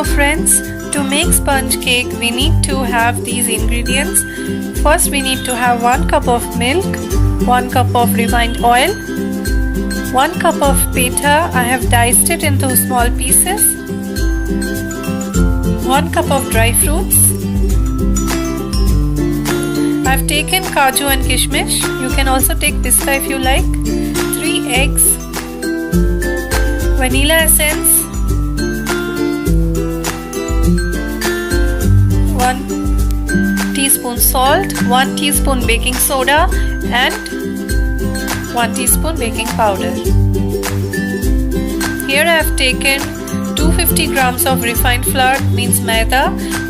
So friends, to make sponge cake we need to have these ingredients. First we need to have 1 cup of milk, 1 cup of refined oil, 1 cup of peta. I have diced it into small pieces, 1 cup of dry fruits. I have taken kaju and kishmish. You can also take pista if you like. 3 eggs, vanilla essence, 1 teaspoon salt, 1 teaspoon baking soda and 1 teaspoon baking powder. Here I have taken 250 grams of refined flour, means maida,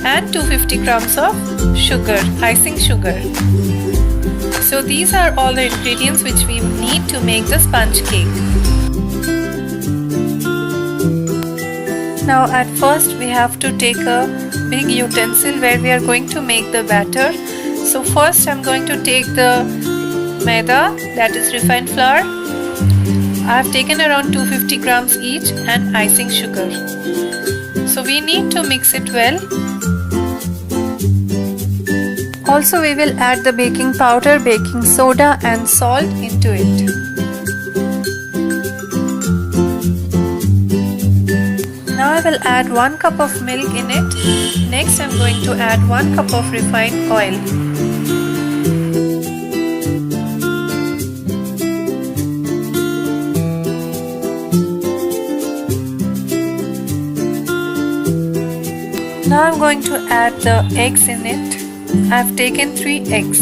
and 250 grams of sugar, icing sugar. So these are all the ingredients which we need to make the sponge cake. Now at first we have to take a big utensil where we are going to make the batter. So first I am going to take the maida, that is refined flour. I have taken around 250 grams each, and icing sugar. So we need to mix it well. Also we will add the baking powder, baking soda and salt into it. Now I will add 1 cup of milk in it. Next I am going to add 1 cup of refined oil. Now I am going to add the eggs in it. I have taken 3 eggs.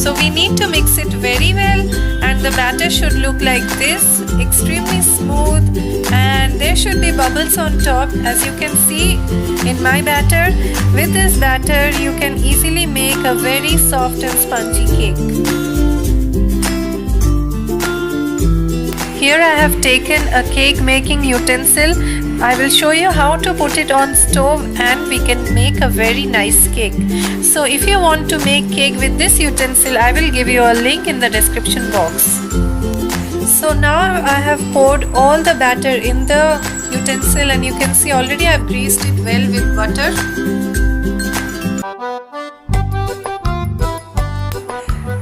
So we need to mix it very well, and the batter should look like this, extremely smooth, and there should be bubbles on top, as you can see in my batter. With this batter you can easily make a very soft and spongy cake. Here I have taken a cake making utensil. I will show you how to put it on stove and we can make a very nice cake. So if you want to make cake with this utensil, I will give you a link in the description box. So now I have poured all the batter in the utensil, and you can see already I have greased it well with butter.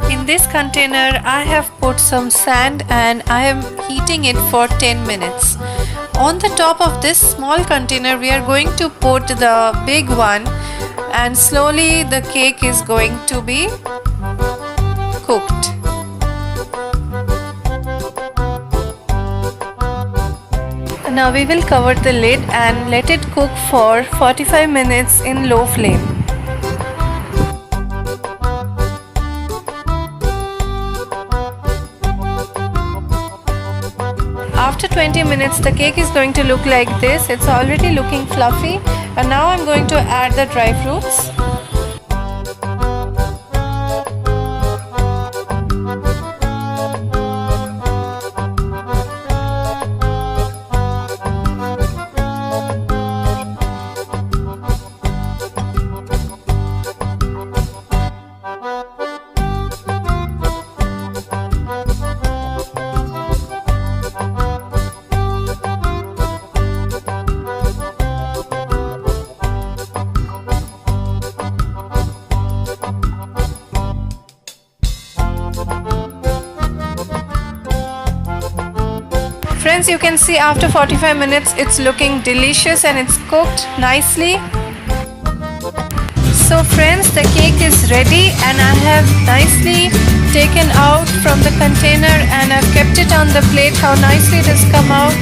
In this container I have put some sand and I am heating it for 10 minutes. On the top of this small container we are going to put the big one, and slowly the cake is going to be cooked. Now we will cover the lid and let it cook for 45 minutes in low flame. After 20 minutes the cake is going to look like this. It's already looking fluffy, and now I'm going to add the dry fruits. Friends, you can see after 45 minutes it's looking delicious and it's cooked nicely. So friends, the cake is ready and I have nicely taken out from the container and I've kept it on the plate. How nicely it has come out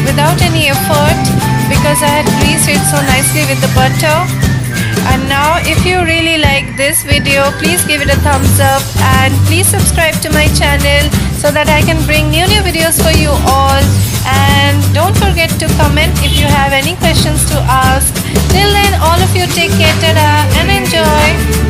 without any effort, because I had greased it so nicely with the butter. And now if you really like this video, please give it a thumbs up and please subscribe to my channel so that I can bring new videos for you all. And don't forget to comment if you have any questions to ask. Till then, all of you take care, tada, and enjoy.